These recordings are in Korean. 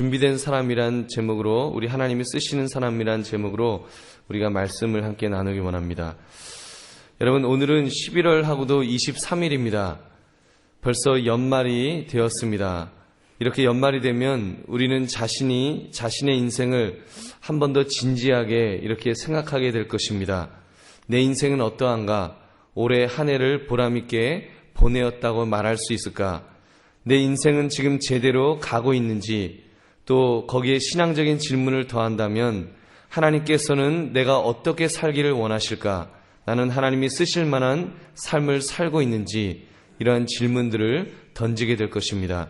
준비된 사람이란 제목으로, 우리 하나님이 쓰시는 사람이란 제목으로 우리가 말씀을 함께 나누기 원합니다. 여러분, 오늘은 11월하고도 23일입니다. 벌써 연말이 되었습니다. 이렇게 연말이 되면 우리는 자신의 인생을 한 번 더 진지하게 이렇게 생각하게 될 것입니다. 내 인생은 어떠한가? 올해 한 해를 보람있게 보내었다고 말할 수 있을까? 내 인생은 지금 제대로 가고 있는지, 또 거기에 신앙적인 질문을 더한다면 하나님께서는 내가 어떻게 살기를 원하실까? 나는 하나님이 쓰실 만한 삶을 살고 있는지, 이러한 질문들을 던지게 될 것입니다.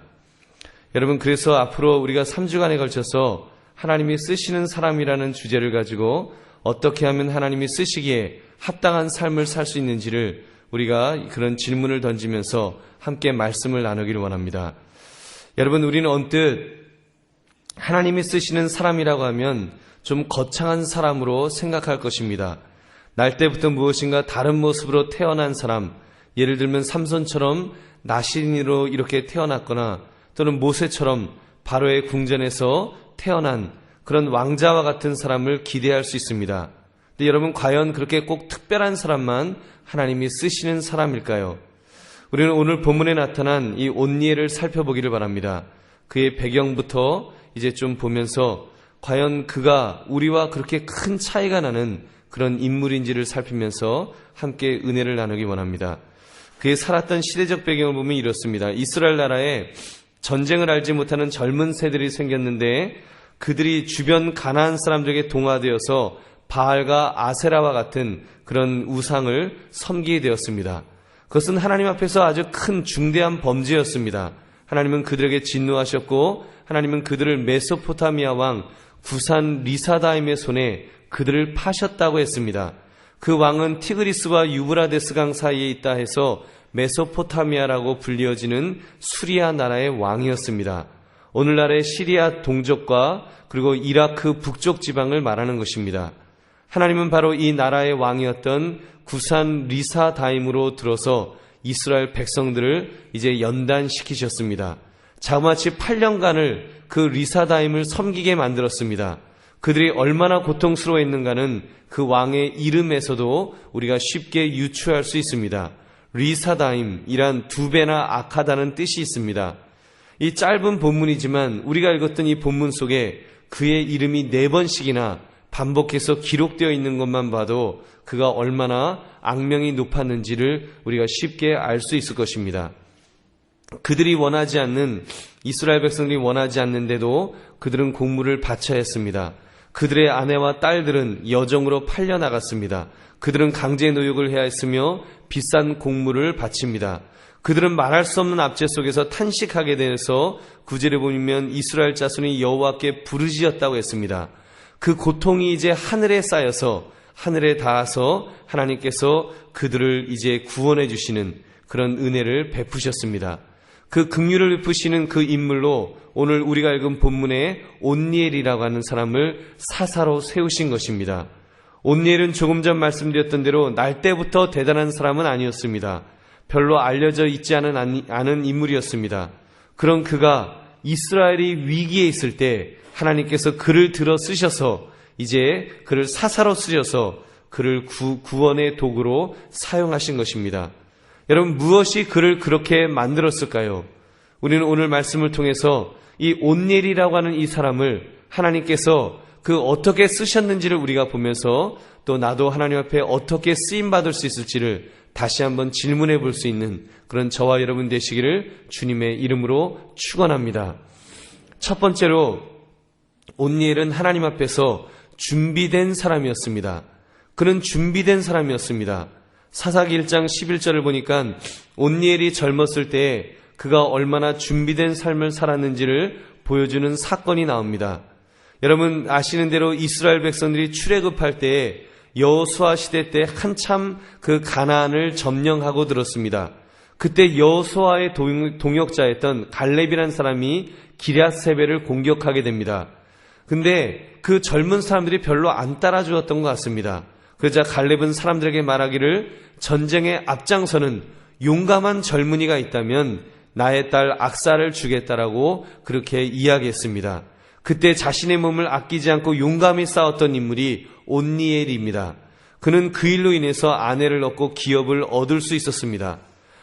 여러분, 그래서 앞으로 우리가 3주간에 걸쳐서 하나님이 쓰시는 사람이라는 주제를 가지고 어떻게 하면 하나님이 쓰시기에 합당한 삶을 살 수 있는지를 우리가 그런 질문을 던지면서 함께 말씀을 나누기를 원합니다. 여러분, 우리는 언뜻 하나님이 쓰시는 사람이라고 하면 좀 거창한 사람으로 생각할 것입니다. 날 때부터 무엇인가 다른 모습으로 태어난 사람, 예를 들면 삼손처럼 나신으로 이렇게 태어났거나 또는 모세처럼 바로의 궁전에서 태어난 그런 왕자와 같은 사람을 기대할 수 있습니다. 근데 여러분, 과연 그렇게 꼭 특별한 사람만 하나님이 쓰시는 사람일까요? 우리는 오늘 본문에 나타난 이 온니엘을 살펴보기를 바랍니다. 그의 배경부터 이제 좀 보면서 과연 그가 우리와 그렇게 큰 차이가 나는 그런 인물인지를 살피면서 함께 은혜를 나누기 원합니다. 그의 살았던 시대적 배경을 보면 이렇습니다. 이스라엘 나라에 전쟁을 알지 못하는 젊은 새들이 생겼는데 그들이 주변 가나안 사람들에게 동화되어서 바알과 아세라와 같은 그런 우상을 섬기게 되었습니다. 그것은 하나님 앞에서 아주 큰 중대한 범죄였습니다. 하나님은 그들에게 진노하셨고 하나님은 그들을 메소포타미아 왕 구산 리사다임의 손에 그들을 파셨다고 했습니다. 그 왕은 티그리스와 유브라데스 강 사이에 있다 해서 메소포타미아라고 불리어지는 수리아 나라의 왕이었습니다. 오늘날의 시리아 동쪽과 그리고 이라크 북쪽 지방을 말하는 것입니다. 하나님은 바로 이 나라의 왕이었던 구산 리사다임으로 들어서 이스라엘 백성들을 이제 연단시키셨습니다. 자그마치 8년간을 그 리사다임을 섬기게 만들었습니다. 그들이 얼마나 고통스러워했는가는 그 왕의 이름에서도 우리가 쉽게 유추할 수 있습니다. 리사다임이란 두 배나 악하다는 뜻이 있습니다. 이 짧은 본문이지만 우리가 읽었던 이 본문 속에 그의 이름이 4번씩이나 반복해서 기록되어 있는 것만 봐도 그가 얼마나 악명이 높았는지를 우리가 쉽게 알 수 있을 것입니다. 그들이 원하지 않는, 이스라엘 백성들이 원하지 않는데도 그들은 공물을 바쳐야 했습니다. 그들의 아내와 딸들은 여정으로 팔려나갔습니다. 그들은 강제 노역을 해야 했으며 비싼 공물을 바칩니다. 그들은 말할 수 없는 압제 속에서 탄식하게 돼서 9절에 보면 이스라엘 자손이 여호와께 부르짖었다고 했습니다. 그 고통이 이제 하늘에 쌓여서 하늘에 닿아서 하나님께서 그들을 이제 구원해 주시는 그런 은혜를 베푸셨습니다. 그 긍휼을 베푸시는 그 인물로 오늘 우리가 읽은 본문에 온니엘이라고 하는 사람을 사사로 세우신 것입니다. 온니엘은 조금 전 말씀드렸던 대로 날 때부터 대단한 사람은 아니었습니다. 별로 알려져 있지 않은 인물이었습니다. 그런 그가 이스라엘이 위기에 있을 때 하나님께서 그를 들어 쓰셔서 이제 그를 사사로 쓰셔서 그를 구원의 도구로 사용하신 것입니다. 여러분, 무엇이 그를 그렇게 만들었을까요? 우리는 오늘 말씀을 통해서 이 온니엘이라고 하는 이 사람을 하나님께서 그 어떻게 쓰셨는지를 우리가 보면서 또 나도 하나님 앞에 어떻게 쓰임받을 수 있을지를 다시 한번 질문해 볼 수 있는 그런 저와 여러분 되시기를 주님의 이름으로 축원합니다. 첫 번째로 온니엘은 하나님 앞에서 준비된 사람이었습니다. 그는 준비된 사람이었습니다. 사사기 1장 11절을 보니까 온니엘이 젊었을 때에 그가 얼마나 준비된 삶을 살았는지를 보여주는 사건이 나옵니다. 여러분 아시는 대로 이스라엘 백성들이 출애굽할 때에 여호수아 시대 때 한참 그 가나안을 점령하고 들었습니다. 그때 여호수아의 동역자였던 갈렙이라는 사람이 기럇세벨을 공격하게 됩니다. 근데 그 젊은 사람들이 별로 안 따라주었던 것 같습니다. 그러자 갈렙은 사람들에게 말하기를 전쟁에 앞장서는 용감한 젊은이가 있다면 나의 딸 악사를 주겠다라고 그렇게 이야기했습니다. 그때 자신의 몸을 아끼지 않고 용감히 싸웠던 인물이 온니엘입니다. 그는 그 일로 인해서 아내를 얻고 기업을 얻을 수 있었습니다.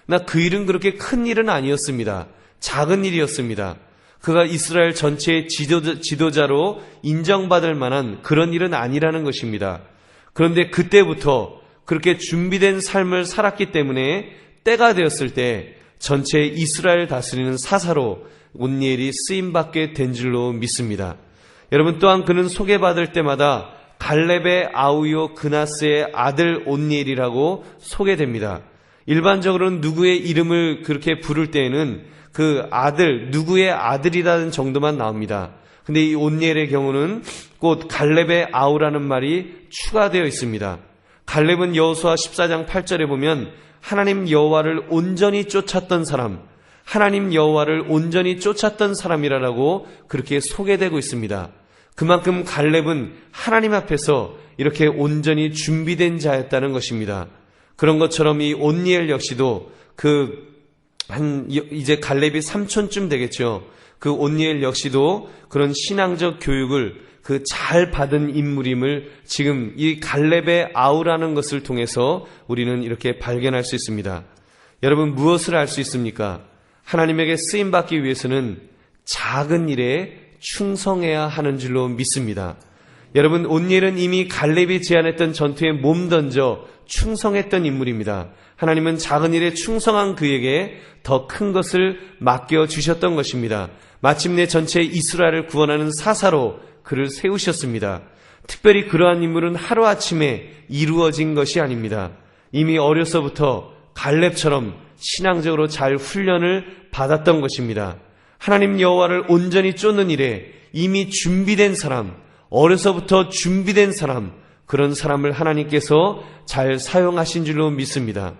그러나 그 일은 그렇게 큰 일은 아니었습니다. 작은 일이었습니다. 그가 이스라엘 전체의 지도자로 인정받을 만한 그런 일은 아니라는 것입니다. 그런데 그때부터 그렇게 준비된 삶을 살았기 때문에 때가 되었을 때 전체 이스라엘 다스리는 사사로 온니엘이 쓰임받게 된 줄로 믿습니다. 여러분, 또한 그는 소개받을 때마다 갈렙의 아우요 그나스의 아들 온니엘이라고 소개됩니다. 일반적으로는 누구의 이름을 그렇게 부를 때에는 그 아들, 누구의 아들이라는 정도만 나옵니다. 근데 이 온니엘의 경우는 곧 갈렙의 아우라는 말이 추가되어 있습니다. 갈렙은 여호수아 14장 8절에 보면 하나님 여호와를 온전히 쫓았던 사람, 하나님 여호와를 온전히 쫓았던 사람이라고 그렇게 소개되고 있습니다. 그만큼 갈렙은 하나님 앞에서 이렇게 온전히 준비된 자였다는 것입니다. 그런 것처럼 이 온니엘 역시도 이제 갈렙이 삼촌쯤 되겠죠. 그 온니엘 역시도 그런 신앙적 교육을 잘 받은 인물임을 지금 이 갈렙의 아우라는 것을 통해서 우리는 이렇게 발견할 수 있습니다. 여러분, 무엇을 알 수 있습니까? 하나님에게 쓰임받기 위해서는 작은 일에 충성해야 하는 줄로 믿습니다. 여러분, 온니엘은 이미 갈렙이 제안했던 전투에 몸 던져 충성했던 인물입니다. 하나님은 작은 일에 충성한 그에게 더 큰 것을 맡겨주셨던 것입니다. 마침내 전체 이스라엘을 구원하는 사사로 그를 세우셨습니다. 특별히 그러한 인물은 하루아침에 이루어진 것이 아닙니다. 이미 어려서부터 갈렙처럼 신앙적으로 잘 훈련을 받았던 것입니다. 하나님 여호와를 온전히 쫓는 일에 이미 준비된 사람, 어려서부터 준비된 사람, 그런 사람을 하나님께서 잘 사용하신 줄로 믿습니다.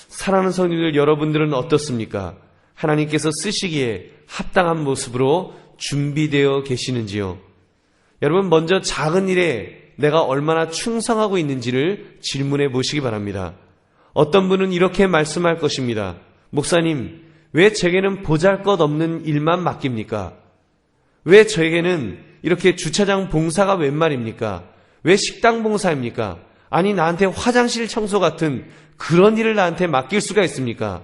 사랑하는 성도들, 여러분들은 어떻습니까? 하나님께서 쓰시기에 합당한 모습으로 준비되어 계시는지요? 여러분, 먼저 작은 일에 내가 얼마나 충성하고 있는지를 질문해 보시기 바랍니다. 어떤 분은 이렇게 말씀할 것입니다. 목사님, 왜 제게는 보잘것없는 일만 맡깁니까? 왜 저에게는 이렇게 주차장 봉사가 웬 말입니까? 왜 식당 봉사입니까? 아니, 나한테 화장실 청소 같은 그런 일을 나한테 맡길 수가 있습니까?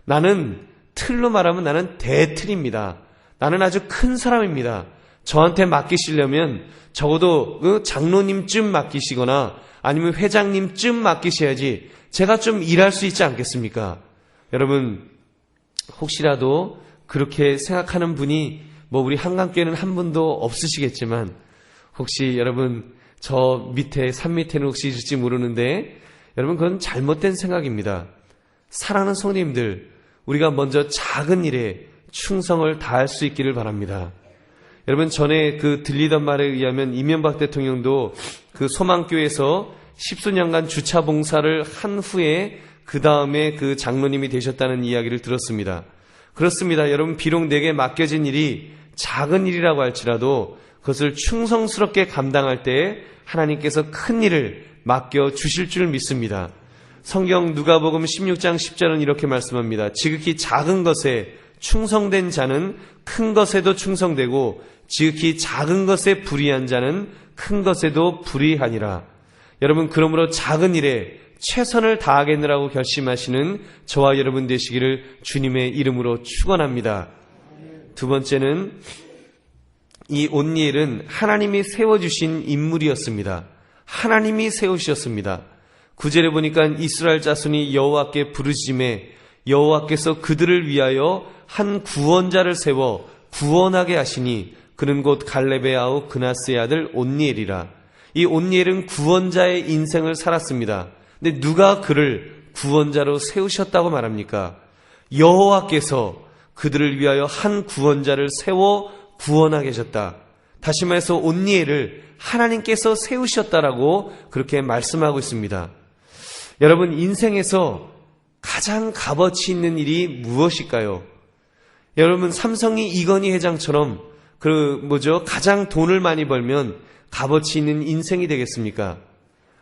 나는 틀로 말하면 나는 대틀입니다. 나는 아주 큰 사람입니다. 저한테 맡기시려면 적어도 장로님쯤 맡기시거나 아니면 회장님쯤 맡기셔야지 제가 좀 일할 수 있지 않겠습니까? 여러분, 혹시라도 그렇게 생각하는 분이 우리 한강교회는 한 분도 없으시겠지만 혹시 여러분 저 밑에 산 밑에는 혹시 있을지 모르는데 여러분, 그건 잘못된 생각입니다. 사랑하는 성도님들, 우리가 먼저 작은 일에 충성을 다할 수 있기를 바랍니다. 여러분, 전에 들리던 말에 의하면 이명박 대통령도 소망교회에서 10수년간 주차 봉사를 한 후에 그 다음에 장로님이 되셨다는 이야기를 들었습니다. 그렇습니다. 여러분, 비록 내게 맡겨진 일이 작은 일이라고 할지라도 그것을 충성스럽게 감당할 때 하나님께서 큰 일을 맡겨주실 줄 믿습니다. 성경 누가복음 16장 10절은 이렇게 말씀합니다. 지극히 작은 것에 충성된 자는 큰 것에도 충성되고 지극히 작은 것에 불의한 자는 큰 것에도 불의하니라. 여러분, 그러므로 작은 일에 최선을 다하겠느라고 결심하시는 저와 여러분 되시기를 주님의 이름으로 축원합니다. 두 번째는 이 온니엘은 하나님이 세워주신 인물이었습니다. 하나님이 세우셨습니다. 9절에 보니까 이스라엘 자손이 여호와께 부르짖음에 여호와께서 그들을 위하여 한 구원자를 세워 구원하게 하시니 그는 곧 갈렙의 아우 그나스의 아들 온니엘이라. 이 온니엘은 구원자의 인생을 살았습니다. 근데 누가 그를 구원자로 세우셨다고 말합니까? 여호와께서 그들을 위하여 한 구원자를 세워 구원하게 하셨다. 다시 말해서 온니엘을 하나님께서 세우셨다라고 그렇게 말씀하고 있습니다. 여러분, 인생에서 가장 값어치 있는 일이 무엇일까요? 여러분, 삼성이 이건희 회장처럼 가장 돈을 많이 벌면 값어치 있는 인생이 되겠습니까?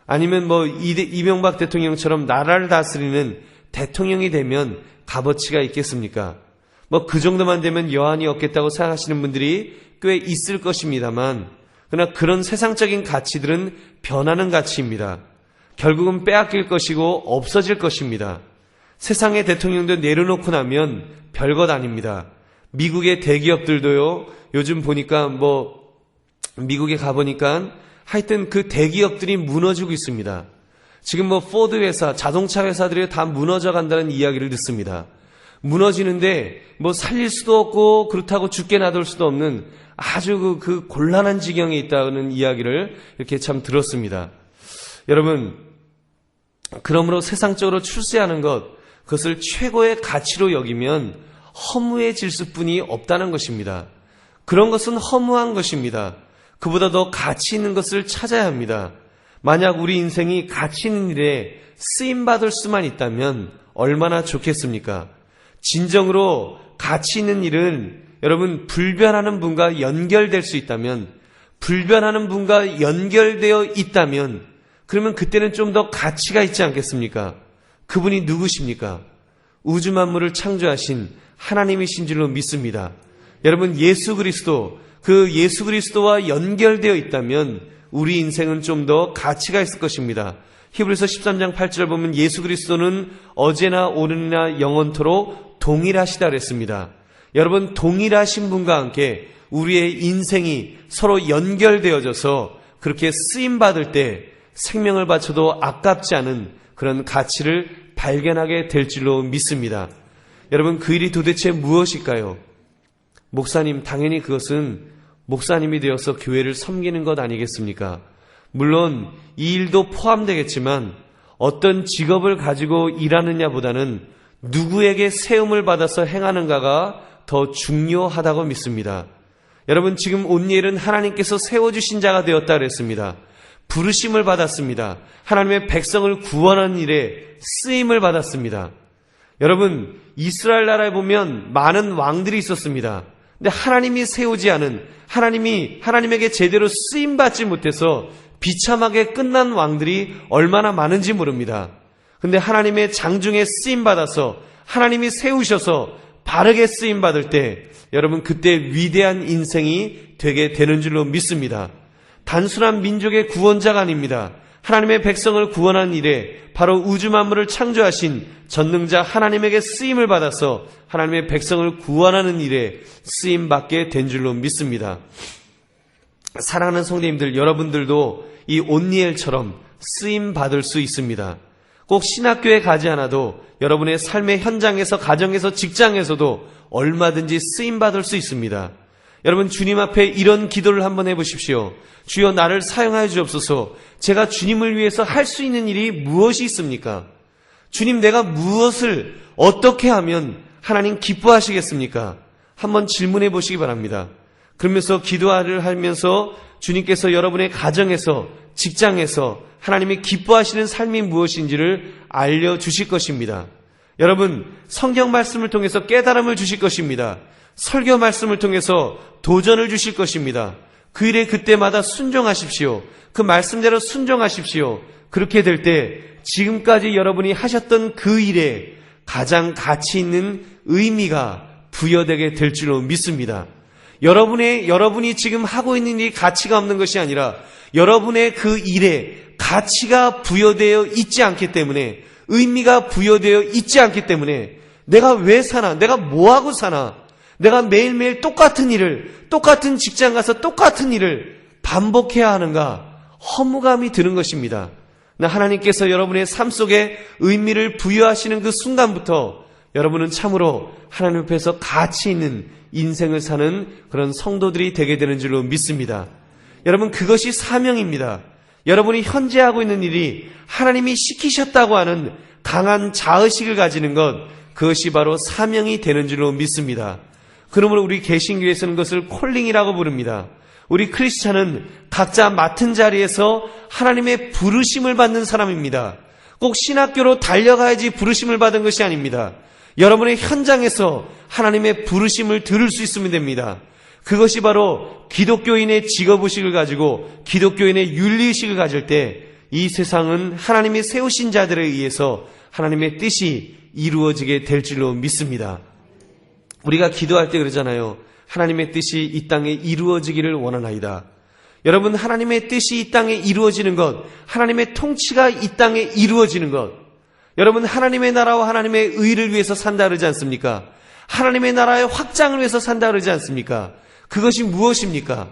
아니면 이명박 대통령처럼 나라를 다스리는 대통령이 되면 값어치가 있겠습니까? 그 정도만 되면 여한이 없겠다고 생각하시는 분들이 꽤 있을 것입니다만, 그러나 그런 세상적인 가치들은 변하는 가치입니다. 결국은 빼앗길 것이고 없어질 것입니다. 세상의 대통령도 내려놓고 나면 별것 아닙니다. 미국의 대기업들도요, 요즘 보니까 미국에 가보니까 하여튼 그 대기업들이 무너지고 있습니다. 지금 포드 회사, 자동차 회사들이 다 무너져 간다는 이야기를 듣습니다. 무너지는데 살릴 수도 없고 그렇다고 죽게 놔둘 수도 없는 아주 그 곤란한 지경에 있다는 이야기를 이렇게 참 들었습니다. 여러분, 그러므로 세상적으로 출세하는 것, 그것을 최고의 가치로 여기면 허무해질 수뿐이 없다는 것입니다. 그런 것은 허무한 것입니다. 그보다 더 가치 있는 것을 찾아야 합니다. 만약 우리 인생이 가치 있는 일에 쓰임받을 수만 있다면 얼마나 좋겠습니까? 진정으로 가치 있는 일은 여러분 불변하는 분과 연결될 수 있다면, 불변하는 분과 연결되어 있다면 그러면 그때는 좀 더 가치가 있지 않겠습니까? 그분이 누구십니까? 우주 만물을 창조하신 하나님이신 줄로 믿습니다. 여러분, 예수 그리스도, 그 예수 그리스도와 연결되어 있다면 우리 인생은 좀 더 가치가 있을 것입니다. 히브리서 13장 8절을 보면 예수 그리스도는 어제나 오늘이나 영원토록 동일하시다 그랬습니다. 여러분, 동일하신 분과 함께 우리의 인생이 서로 연결되어져서 그렇게 쓰임받을 때 생명을 바쳐도 아깝지 않은 그런 가치를 발견하게 될 줄로 믿습니다. 여러분, 그 일이 도대체 무엇일까요? 목사님, 당연히 그것은 목사님이 되어서 교회를 섬기는 것 아니겠습니까? 물론 이 일도 포함되겠지만 어떤 직업을 가지고 일하느냐보다는 누구에게 세움을 받아서 행하는가가 더 중요하다고 믿습니다. 여러분, 지금 온니엘은 하나님께서 세워주신 자가 되었다 그랬습니다. 부르심을 받았습니다. 하나님의 백성을 구원하는 일에 쓰임을 받았습니다. 여러분, 이스라엘 나라에 보면 많은 왕들이 있었습니다. 근데 하나님이 세우지 않은, 하나님에게 제대로 쓰임받지 못해서 비참하게 끝난 왕들이 얼마나 많은지 모릅니다. 근데 하나님의 장중에 쓰임받아서 하나님이 세우셔서 바르게 쓰임받을 때 여러분, 그때 위대한 인생이 되게 되는 줄로 믿습니다. 단순한 민족의 구원자가 아닙니다. 하나님의 백성을 구원하는 일에 바로 우주 만물을 창조하신 전능자 하나님에게 쓰임을 받아서 하나님의 백성을 구원하는 일에 쓰임받게 된 줄로 믿습니다. 사랑하는 성도님들, 여러분들도 이 온니엘처럼 쓰임받을 수 있습니다. 꼭 신학교에 가지 않아도 여러분의 삶의 현장에서, 가정에서, 직장에서도 얼마든지 쓰임받을 수 있습니다. 여러분, 주님 앞에 이런 기도를 한번 해보십시오. 주여, 나를 사용하여 주옵소서. 제가 주님을 위해서 할 수 있는 일이 무엇이 있습니까? 주님, 내가 무엇을 어떻게 하면 하나님 기뻐하시겠습니까? 한번 질문해 보시기 바랍니다. 그러면서 기도를 하면서 주님께서 여러분의 가정에서, 직장에서 하나님이 기뻐하시는 삶이 무엇인지를 알려주실 것입니다. 여러분, 성경 말씀을 통해서 깨달음을 주실 것입니다. 설교 말씀을 통해서 도전을 주실 것입니다. 그 일에 그때마다 순종하십시오. 그 말씀대로 순종하십시오. 그렇게 될 때 지금까지 여러분이 하셨던 그 일에 가장 가치 있는 의미가 부여되게 될 줄로 믿습니다. 여러분이 지금 하고 있는 일이 가치가 없는 것이 아니라 여러분의 그 일에 가치가 부여되어 있지 않기 때문에, 의미가 부여되어 있지 않기 때문에 내가 왜 사나? 내가 뭐하고 사나? 내가 매일매일 똑같은 일을, 똑같은 직장 가서 똑같은 일을 반복해야 하는가? 허무감이 드는 것입니다. 하나님께서 여러분의 삶 속에 의미를 부여하시는 그 순간부터 여러분은 참으로 하나님 앞에서 가치 있는 인생을 사는 그런 성도들이 되게 되는 줄로 믿습니다. 여러분, 그것이 사명입니다. 여러분이 현재 하고 있는 일이 하나님이 시키셨다고 하는 강한 자의식을 가지는 것, 그것이 바로 사명이 되는 줄로 믿습니다. 그러므로 우리 개신교에서는 그것을 콜링이라고 부릅니다. 우리 크리스찬은 각자 맡은 자리에서 하나님의 부르심을 받는 사람입니다. 꼭 신학교로 달려가야지 부르심을 받은 것이 아닙니다. 여러분의 현장에서 하나님의 부르심을 들을 수 있으면 됩니다. 그것이 바로 기독교인의 직업의식을 가지고 기독교인의 윤리의식을 가질 때 이 세상은 하나님이 세우신 자들에 의해서 하나님의 뜻이 이루어지게 될 줄로 믿습니다. 우리가 기도할 때 그러잖아요. 하나님의 뜻이 이 땅에 이루어지기를 원하나이다. 여러분, 하나님의 뜻이 이 땅에 이루어지는 것, 하나님의 통치가 이 땅에 이루어지는 것, 여러분, 하나님의 나라와 하나님의 의를 위해서 산다 그러지 않습니까? 하나님의 나라의 확장을 위해서 산다 그러지 않습니까? 그것이 무엇입니까?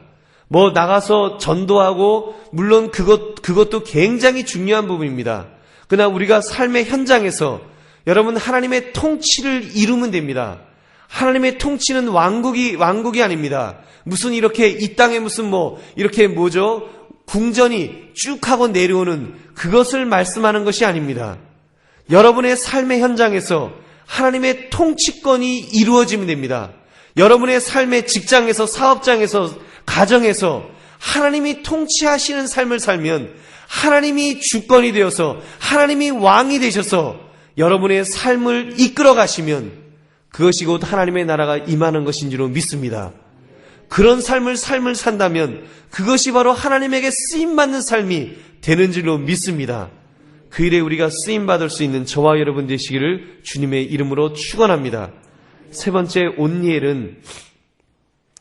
뭐 나가서 전도하고, 물론 그것도 굉장히 중요한 부분입니다. 그러나 우리가 삶의 현장에서 여러분, 하나님의 통치를 이루면 됩니다. 하나님의 통치는 왕국이 아닙니다. 무슨 이렇게 이 땅에 무슨 이렇게 궁전이 쭉 하고 내려오는 그것을 말씀하는 것이 아닙니다. 여러분의 삶의 현장에서 하나님의 통치권이 이루어지면 됩니다. 여러분의 삶의 직장에서, 사업장에서, 가정에서 하나님이 통치하시는 삶을 살면 하나님이 주권이 되어서 하나님이 왕이 되셔서 여러분의 삶을 이끌어 가시면 그것이 곧 하나님의 나라가 임하는 것인 줄로 믿습니다. 그런 삶을 산다면 그것이 바로 하나님에게 쓰임받는 삶이 되는 줄로 믿습니다. 그 일에 우리가 쓰임받을 수 있는 저와 여러분 되시기를 주님의 이름으로 축원합니다. 세 번째, 온니엘은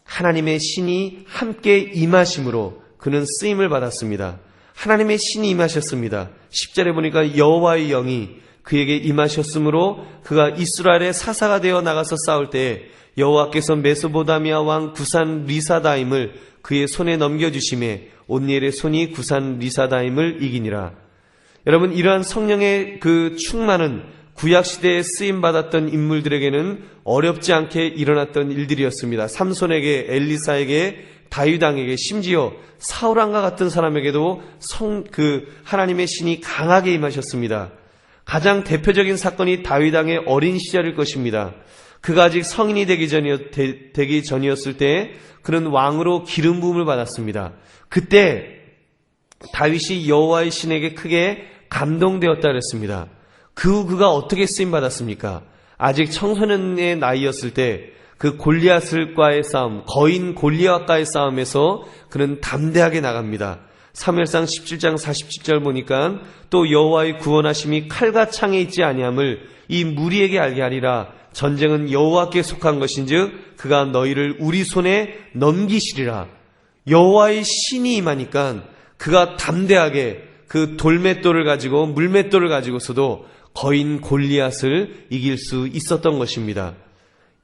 하나님의 신이 함께 임하심으로 그는 쓰임을 받았습니다. 하나님의 신이 임하셨습니다. 10절에 보니까 여호와의 영이 그에게 임하셨으므로 그가 이스라엘의 사사가 되어 나가서 싸울 때에 여호와께서 메소보다미아 왕 구산 리사다임을 그의 손에 넘겨주심에 온니엘의 손이 구산 리사다임을 이기니라. 여러분, 이러한 성령의 그 충만은 구약시대에 쓰임받았던 인물들에게는 어렵지 않게 일어났던 일들이었습니다. 삼손에게, 엘리사에게, 다윗왕에게, 심지어 사울왕과 같은 사람에게도 하나님의 신이 강하게 임하셨습니다. 가장 대표적인 사건이 다윗왕의 어린 시절일 것입니다. 그가 아직 성인이 되기 전이었을 때 그는 왕으로 기름 부음을 받았습니다. 그때 다윗이 여호와의 신에게 크게 감동되었다 그랬습니다. 그가 어떻게 쓰임받았습니까? 아직 청소년의 나이였을 때 그 골리앗과의 싸움, 거인 골리앗과의 싸움에서 그는 담대하게 나갑니다. 사무엘상 17장 47절 보니까 또 여호와의 구원하심이 칼과 창에 있지 아니함을 이 무리에게 알게 하리라. 전쟁은 여호와께 속한 것인즉 그가 너희를 우리 손에 넘기시리라. 여호와의 신이 임하니까 그가 담대하게 그 돌맷돌을 가지고, 물맷돌을 가지고서도 거인 골리앗을 이길 수 있었던 것입니다.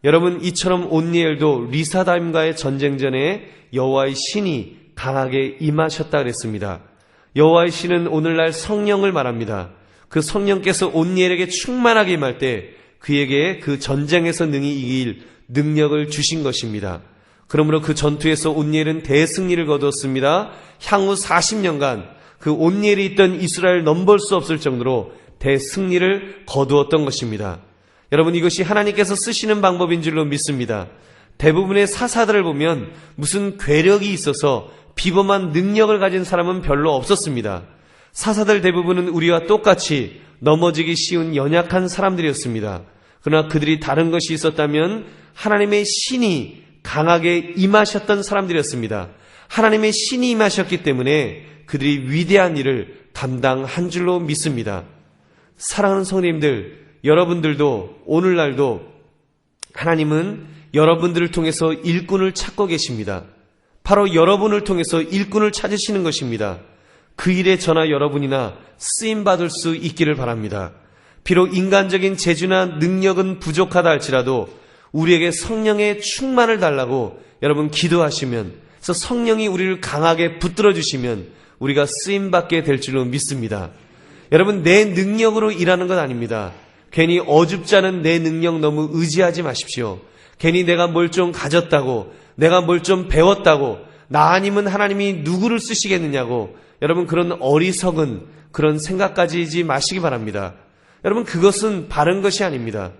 여러분, 이처럼 온니엘도 리사다임과의 전쟁 전에 여호와의 신이 강하게 임하셨다 그랬습니다. 여호와의 신은 오늘날 성령을 말합니다. 그 성령께서 온니엘에게 충만하게 임할 때 그에게 그 전쟁에서 능히 이길 능력을 주신 것입니다. 그러므로 그 전투에서 온니엘은 대승리를 거두었습니다. 향후 40년간 그 온니엘이 있던 이스라엘 넘볼 수 없을 정도로 대승리를 거두었던 것입니다. 여러분, 이것이 하나님께서 쓰시는 방법인 줄로 믿습니다. 대부분의 사사들을 보면 무슨 괴력이 있어서 비범한 능력을 가진 사람은 별로 없었습니다. 사사들 대부분은 우리와 똑같이 넘어지기 쉬운 연약한 사람들이었습니다. 그러나 그들이 다른 것이 있었다면 하나님의 신이 강하게 임하셨던 사람들이었습니다. 하나님의 신이 임하셨기 때문에 그들이 위대한 일을 감당한 줄로 믿습니다. 사랑하는 성도님들, 여러분들도 오늘날도 하나님은 여러분들을 통해서 일꾼을 찾고 계십니다. 바로 여러분을 통해서 일꾼을 찾으시는 것입니다. 그 일에 저나 여러분이나 쓰임받을 수 있기를 바랍니다. 비록 인간적인 재주나 능력은 부족하다 할지라도 우리에게 성령의 충만을 달라고 여러분 기도하시면, 그래서 성령이 우리를 강하게 붙들어 주시면 우리가 쓰임받게 될 줄로 믿습니다. 여러분, 내 능력으로 일하는 건 아닙니다. 괜히 어줍지 않은 내 능력 너무 의지하지 마십시오. 괜히 내가 뭘 좀 가졌다고, 내가 뭘 좀 배웠다고, 나 아니면 하나님이 누구를 쓰시겠느냐고, 여러분 그런 어리석은 그런 생각 가지지 마시기 바랍니다. 여러분, 그것은 바른 것이 아닙니다.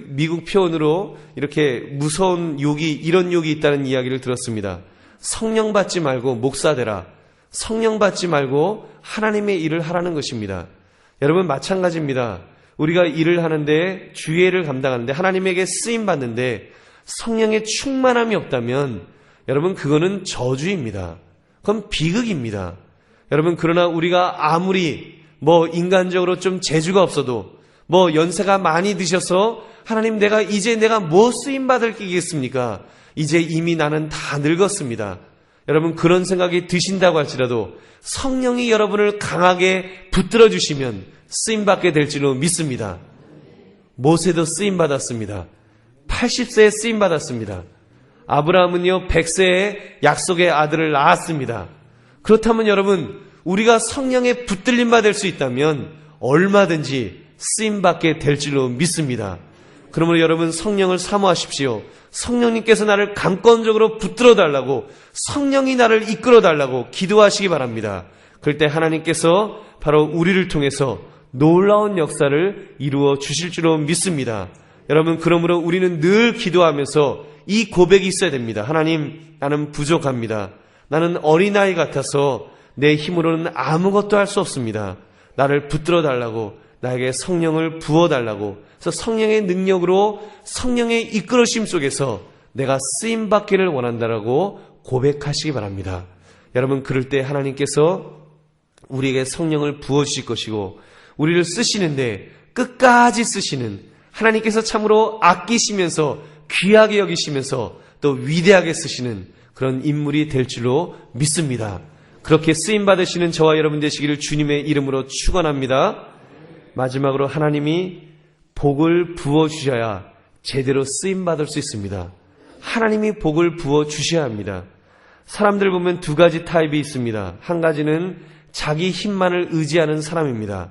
미국 표현으로 이렇게 무서운 이런 욕이 있다는 이야기를 들었습니다. 성령 받지 말고 목사 되라. 성령 받지 말고 하나님의 일을 하라는 것입니다. 여러분, 마찬가지입니다. 우리가 일을 하는데, 주의를 감당하는데, 하나님에게 쓰임 받는데 성령의 충만함이 없다면 여러분 그거는 저주입니다. 그건 비극입니다. 여러분, 그러나 우리가 아무리 인간적으로 좀 재주가 없어도, 연세가 많이 드셔서 하나님 이제 내가 뭐 쓰임받을 끼겠습니까? 이제 이미 나는 다 늙었습니다. 여러분 그런 생각이 드신다고 할지라도 성령이 여러분을 강하게 붙들어 주시면 쓰임받게 될 줄로 믿습니다. 모세도 쓰임받았습니다. 80세에 쓰임받았습니다. 아브라함은요 100세에 약속의 아들을 낳았습니다. 그렇다면 여러분 우리가 성령에 붙들림 받을 수 있다면 얼마든지 쓰임받게 될 줄로 믿습니다. 그러므로 여러분 성령을 사모하십시오. 성령님께서 나를 강권적으로 붙들어 달라고, 성령이 나를 이끌어 달라고 기도하시기 바랍니다. 그럴 때 하나님께서 바로 우리를 통해서 놀라운 역사를 이루어 주실 줄로 믿습니다. 여러분 그러므로 우리는 늘 기도하면서 이 고백이 있어야 됩니다. 하나님, 나는 부족합니다. 나는 어린아이 같아서 내 힘으로는 아무것도 할 수 없습니다. 나를 붙들어 달라고, 나에게 성령을 부어달라고, 그래서 성령의 능력으로 성령의 이끌으심 속에서 내가 쓰임받기를 원한다라고 고백하시기 바랍니다. 여러분 그럴 때 하나님께서 우리에게 성령을 부어주실 것이고 우리를 쓰시는데 끝까지 쓰시는, 하나님께서 참으로 아끼시면서 귀하게 여기시면서 또 위대하게 쓰시는 그런 인물이 될 줄로 믿습니다. 그렇게 쓰임받으시는 저와 여러분 되시기를 주님의 이름으로 축원합니다. 마지막으로 하나님이 복을 부어주셔야 제대로 쓰임받을 수 있습니다. 하나님이 복을 부어주셔야 합니다. 사람들 보면 두 가지 타입이 있습니다. 한 가지는 자기 힘만을 의지하는 사람입니다.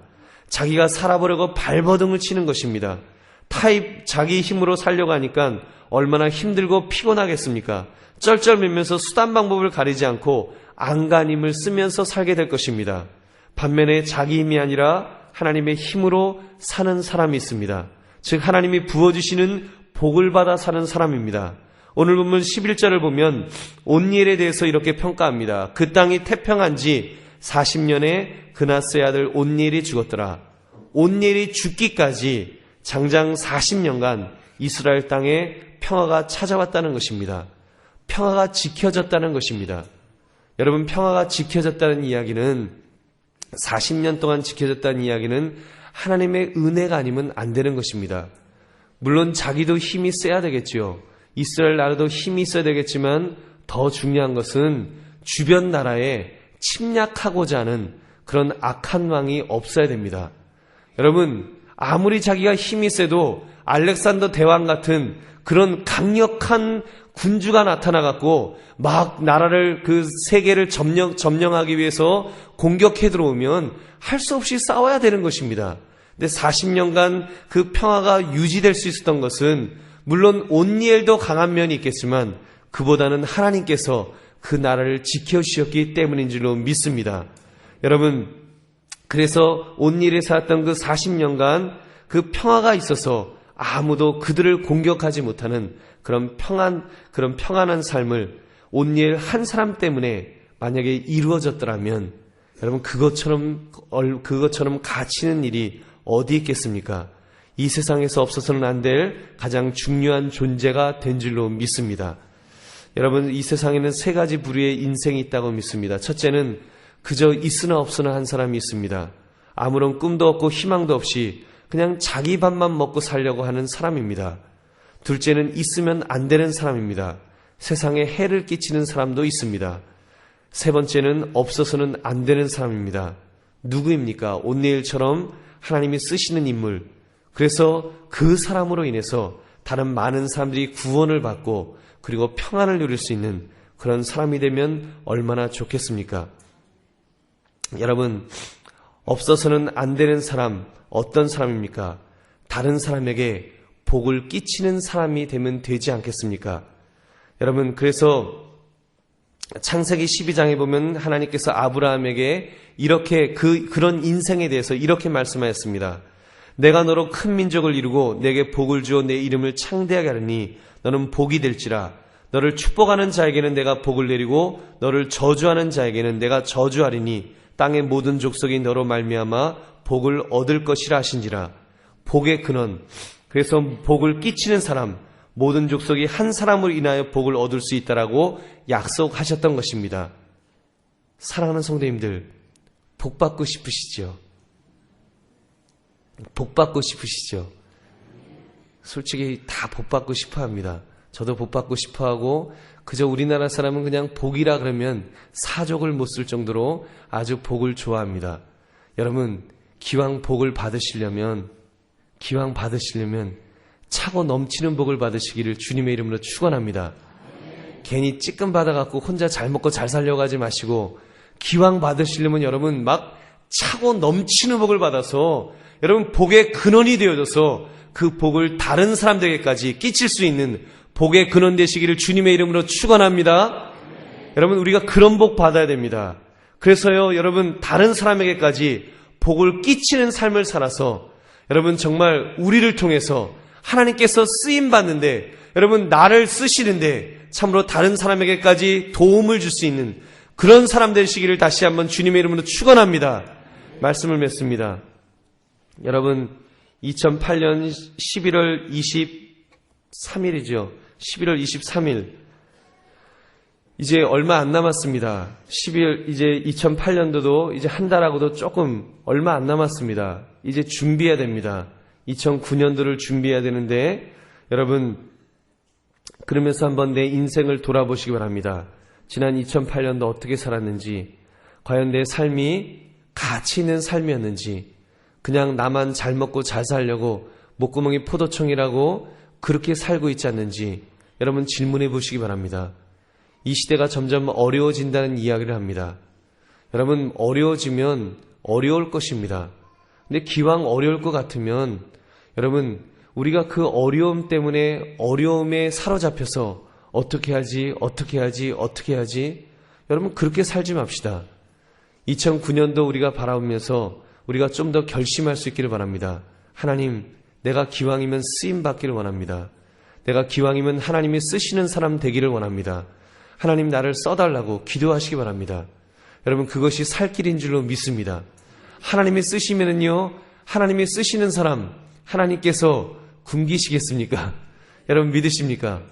자기가 살아보려고 발버둥을 치는 것입니다. 자기 힘으로 살려고 하니까 얼마나 힘들고 피곤하겠습니까? 쩔쩔매면서 수단 방법을 가리지 않고 안간힘을 쓰면서 살게 될 것입니다. 반면에 자기 힘이 아니라 하나님의 힘으로 사는 사람이 있습니다. 즉 하나님이 부어주시는 복을 받아 사는 사람입니다. 오늘 본문 11절을 보면 온니엘에 대해서 이렇게 평가합니다. 그 땅이 태평한 지 40년에 그나스의 아들 온니엘이 죽었더라. 온니엘이 죽기까지 장장 40년간 이스라엘 땅에 평화가 찾아왔다는 것입니다. 평화가 지켜졌다는 것입니다. 여러분 평화가 지켜졌다는 이야기는, 40년 동안 지켜졌다는 이야기는 하나님의 은혜가 아니면 안 되는 것입니다. 물론 자기도 힘이 세야 되겠죠. 이스라엘 나라도 힘이 있어야 되겠지만 더 중요한 것은 주변 나라에 침략하고자 하는 그런 악한 왕이 없어야 됩니다. 여러분 아무리 자기가 힘이 세도 알렉산더 대왕 같은 그런 강력한 군주가 나타나갖고 막 나라를, 그 세계를 점령하기 위해서 공격해 들어오면 할 수 없이 싸워야 되는 것입니다. 근데 40년간 그 평화가 유지될 수 있었던 것은 물론 온니엘도 강한 면이 있겠지만 그보다는 하나님께서 그 나라를 지켜주셨기 때문인 줄로 믿습니다. 여러분 그래서 온니엘에 살았던 그 40년간 그 평화가 있어서 아무도 그들을 공격하지 못하는 그런 평안한 삶을 온니엘 한 사람 때문에 만약에 이루어졌더라면 여러분 그것처럼 가치 있는 일이 어디 있겠습니까? 이 세상에서 없어서는 안 될 가장 중요한 존재가 된 줄로 믿습니다. 여러분 이 세상에는 세 가지 부류의 인생이 있다고 믿습니다. 첫째는 그저 있으나 없으나 한 사람이 있습니다. 아무런 꿈도 없고 희망도 없이 그냥 자기 밥만 먹고 살려고 하는 사람입니다. 둘째는 있으면 안 되는 사람입니다. 세상에 해를 끼치는 사람도 있습니다. 세 번째는 없어서는 안 되는 사람입니다. 누구입니까? 온니엘처럼 하나님이 쓰시는 인물. 그래서 그 사람으로 인해서 다른 많은 사람들이 구원을 받고 그리고 평안을 누릴 수 있는 그런 사람이 되면 얼마나 좋겠습니까? 여러분 없어서는 안 되는 사람 어떤 사람입니까? 다른 사람에게 복을 끼치는 사람이 되면 되지 않겠습니까? 여러분 그래서 창세기 12장에 보면 하나님께서 아브라함에게 이렇게 그런 인생에 대해서 이렇게 말씀하였습니다. 내가 너로 큰 민족을 이루고 내게 복을 주어 내 이름을 창대하게 하리니 너는 복이 될지라. 너를 축복하는 자에게는 내가 복을 내리고 너를 저주하는 자에게는 내가 저주하리니 땅의 모든 족속이 너로 말미암아 복을 얻을 것이라 하신지라. 복의 근원, 그래서 복을 끼치는 사람, 모든 족속이 한 사람으로 인하여 복을 얻을 수 있다라고 약속하셨던 것입니다. 사랑하는 성도님들, 복 받고 싶으시죠? 복 받고 싶으시죠? 솔직히 다 복 받고 싶어 합니다. 저도 복 받고 싶어 하고, 그저 우리나라 사람은 그냥 복이라 그러면 사족을 못 쓸 정도로 아주 복을 좋아합니다. 여러분, 기왕 복을 받으시려면 차고 넘치는 복을 받으시기를 주님의 이름으로 축원합니다. 괜히 찌끔 받아갖고 혼자 잘 먹고 잘 살려고 하지 마시고, 기왕 받으시려면 여러분 막 차고 넘치는 복을 받아서 여러분 복의 근원이 되어져서 그 복을 다른 사람들에게까지 끼칠 수 있는 복의 근원 되시기를 주님의 이름으로 축원합니다. 여러분, 우리가 그런 복 받아야 됩니다. 그래서요, 여러분, 다른 사람에게까지 복을 끼치는 삶을 살아서 여러분 정말 우리를 통해서 하나님께서 쓰임 받는데, 여러분 나를 쓰시는데 참으로 다른 사람에게까지 도움을 줄 수 있는 그런 사람 되시기를 다시 한번 주님의 이름으로 축원합니다. 말씀을 맺습니다. 여러분, 2008년 11월 23일이죠. 11월 23일. 이제 얼마 안 남았습니다. 12월, 이제 2008년도도 이제 한 달하고도 조금 얼마 안 남았습니다. 이제 준비해야 됩니다. 2009년도를 준비해야 되는데, 여러분, 그러면서 한번 내 인생을 돌아보시기 바랍니다. 지난 2008년도 어떻게 살았는지, 과연 내 삶이 가치 있는 삶이었는지, 그냥 나만 잘 먹고 잘 살려고 목구멍이 포도청이라고 그렇게 살고 있지 않는지 여러분 질문해 보시기 바랍니다. 이 시대가 점점 어려워진다는 이야기를 합니다. 여러분, 어려워지면 어려울 것입니다. 근데 기왕 어려울 것 같으면 여러분, 우리가 그 어려움 때문에 어려움에 사로잡혀서 어떻게 하지 여러분 그렇게 살지 맙시다. 2009년도 우리가 바라보면서 우리가 좀 더 결심할 수 있기를 바랍니다. 하나님, 내가 기왕이면 쓰임 받기를 원합니다. 내가 기왕이면 하나님이 쓰시는 사람 되기를 원합니다. 하나님, 나를 써달라고 기도하시기 바랍니다. 여러분, 그것이 살 길인 줄로 믿습니다. 하나님이 쓰시면은요, 하나님이 쓰시는 사람 하나님께서 굶기시겠습니까? 여러분 믿으십니까?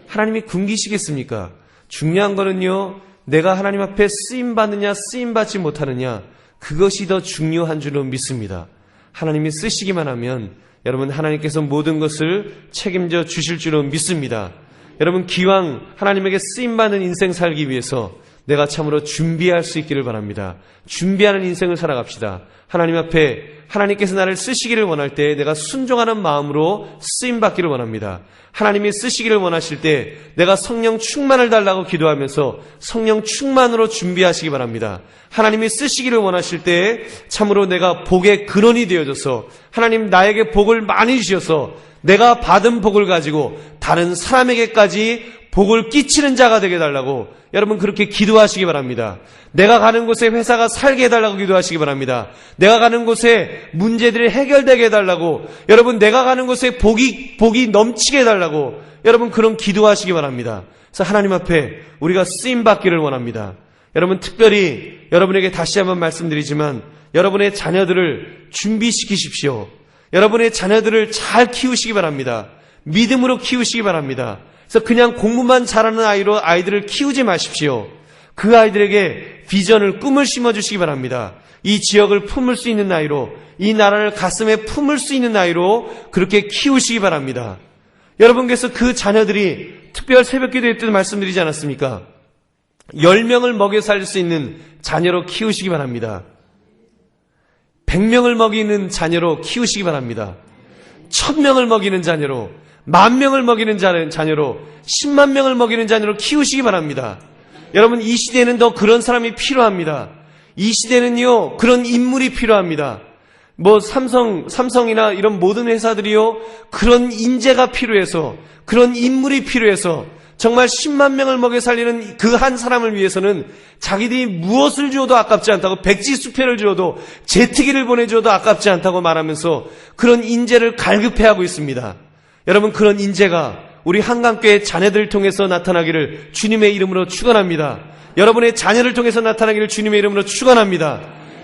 하나님이 굶기시겠습니까? 중요한 거는요, 내가 하나님 앞에 쓰임받느냐 쓰임받지 못하느냐, 그것이 더 중요한 줄로 믿습니다. 하나님이 쓰시기만 하면 여러분 하나님께서 모든 것을 책임져 주실 줄로 믿습니다. 여러분, 기왕 하나님에게 쓰임받는 인생 살기 위해서 내가 참으로 준비할 수 있기를 바랍니다. 준비하는 인생을 살아갑시다. 하나님 앞에 하나님께서 나를 쓰시기를 원할 때 내가 순종하는 마음으로 쓰임받기를 원합니다. 하나님이 쓰시기를 원하실 때 내가 성령 충만을 달라고 기도하면서 성령 충만으로 준비하시기 바랍니다. 하나님이 쓰시기를 원하실 때 참으로 내가 복의 근원이 되어져서 하나님 나에게 복을 많이 주셔서 내가 받은 복을 가지고 다른 사람에게까지 복을 끼치는 자가 되게 해달라고 여러분 그렇게 기도하시기 바랍니다. 내가 가는 곳에 회사가 살게 해달라고 기도하시기 바랍니다. 내가 가는 곳에 문제들이 해결되게 해달라고, 여러분 내가 가는 곳에 복이 넘치게 해달라고 여러분 그런 기도하시기 바랍니다. 그래서 하나님 앞에 우리가 쓰임받기를 원합니다. 여러분, 특별히 여러분에게 다시 한번 말씀드리지만 여러분의 자녀들을 준비시키십시오. 여러분의 자녀들을 잘 키우시기 바랍니다. 믿음으로 키우시기 바랍니다. 그래서 그냥 공부만 잘하는 아이들을 키우지 마십시오. 그 아이들에게 비전을, 꿈을 심어주시기 바랍니다. 이 지역을 품을 수 있는 아이로, 이 나라를 가슴에 품을 수 있는 아이로 그렇게 키우시기 바랍니다. 여러분께서 그 자녀들이 특별 새벽기도회 때도 말씀드리지 않았습니까? 10명을 먹여 살릴 수 있는 자녀로 키우시기 바랍니다. 100명을 먹이는 자녀로 키우시기 바랍니다. 1000명을 먹이는 자녀로, 10,000명을 먹이는 자녀로, 10만 명을 먹이는 자녀로 키우시기 바랍니다. 여러분, 이 시대에는 더 그런 사람이 필요합니다. 이 시대는요, 그런 인물이 필요합니다. 삼성이나 이런 모든 회사들이요, 그런 인재가 필요해서, 그런 인물이 필요해서 정말 10만 명을 먹여 살리는 그 한 사람을 위해서는 자기들이 무엇을 주어도 아깝지 않다고, 백지수표를 주어도, 제트기를 보내주어도 아깝지 않다고 말하면서 그런 인재를 갈급해하고 있습니다. 여러분, 그런 인재가 우리 한강교회 자녀들을 통해서 나타나기를 주님의 이름으로 축원합니다. 여러분의 자녀를 통해서 나타나기를 주님의 이름으로 축원합니다.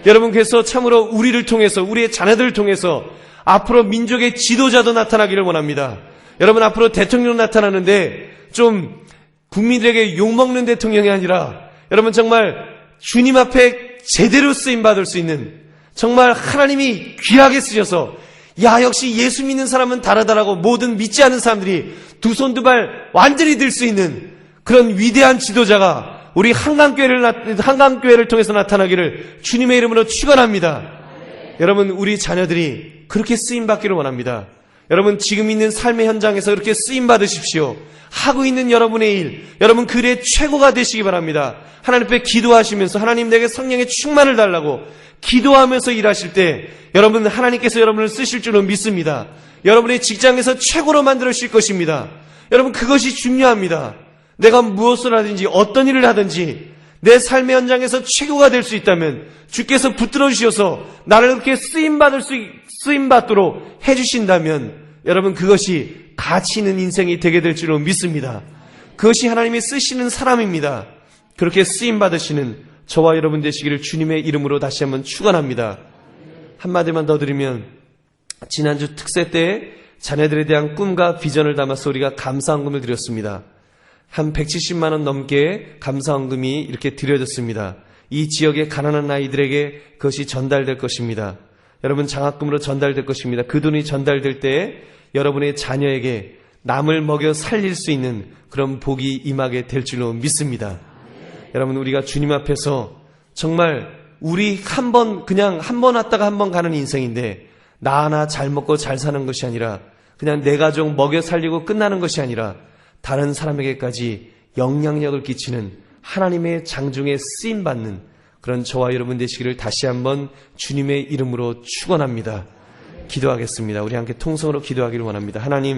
여러분께서 참으로 우리를 통해서, 우리의 자녀들을 통해서 앞으로 민족의 지도자도 나타나기를 원합니다. 여러분, 앞으로 대통령 나타나는데 좀 국민들에게 욕먹는 대통령이 아니라 여러분 정말 주님 앞에 제대로 쓰임받을 수 있는, 정말 하나님이 귀하게 쓰셔서 야, 역시 예수 믿는 사람은 다르다라고 모든 믿지 않는 사람들이 두 손 두 발 완전히 들 수 있는 그런 위대한 지도자가 우리 한강교회를 통해서 나타나기를 주님의 이름으로 축원합니다. 여러분, 우리 자녀들이 그렇게 쓰임받기를 원합니다. 여러분, 지금 있는 삶의 현장에서 그렇게 쓰임받으십시오. 하고 있는 여러분의 일, 여러분 그 일의 최고가 되시기 바랍니다. 하나님 앞에 기도하시면서 하나님 내게 성령의 충만을 달라고 기도하면서 일하실 때 여러분, 하나님께서 여러분을 쓰실 줄로 믿습니다. 여러분의 직장에서 최고로 만들어 주실 것입니다. 여러분, 그것이 중요합니다. 내가 무엇을 하든지 어떤 일을 하든지 내 삶의 현장에서 최고가 될 수 있다면 주께서 붙들어 주셔서 나를 그렇게 쓰임받도록 해주신다면 여러분, 그것이 가치 있는 인생이 되게 될 줄로 믿습니다. 그것이 하나님이 쓰시는 사람입니다. 그렇게 쓰임받으시는 저와 여러분 되시기를 주님의 이름으로 다시 한번 축원합니다. 한마디만 더 드리면, 지난주 특세 때 자녀들에 대한 꿈과 비전을 담아서 우리가 감사헌금을 드렸습니다. 한 170만 원 넘게 감사헌금이 이렇게 드려졌습니다. 이 지역의 가난한 아이들에게 그것이 전달될 것입니다. 여러분, 장학금으로 전달될 것입니다. 그 돈이 전달될 때 여러분의 자녀에게 남을 먹여 살릴 수 있는 그런 복이 임하게 될 줄로 믿습니다. 여러분, 우리가 주님 앞에서 정말 우리 그냥 한 번 왔다가 한 번 가는 인생인데 나 하나 잘 먹고 잘 사는 것이 아니라 그냥 내 가족 먹여 살리고 끝나는 것이 아니라 다른 사람에게까지 영향력을 끼치는 하나님의 장중에 쓰임받는 그런 저와 여러분 되시기를 다시 한번 주님의 이름으로 축원합니다. 기도하겠습니다. 우리 함께 통성으로 기도하기를 원합니다. 하나님,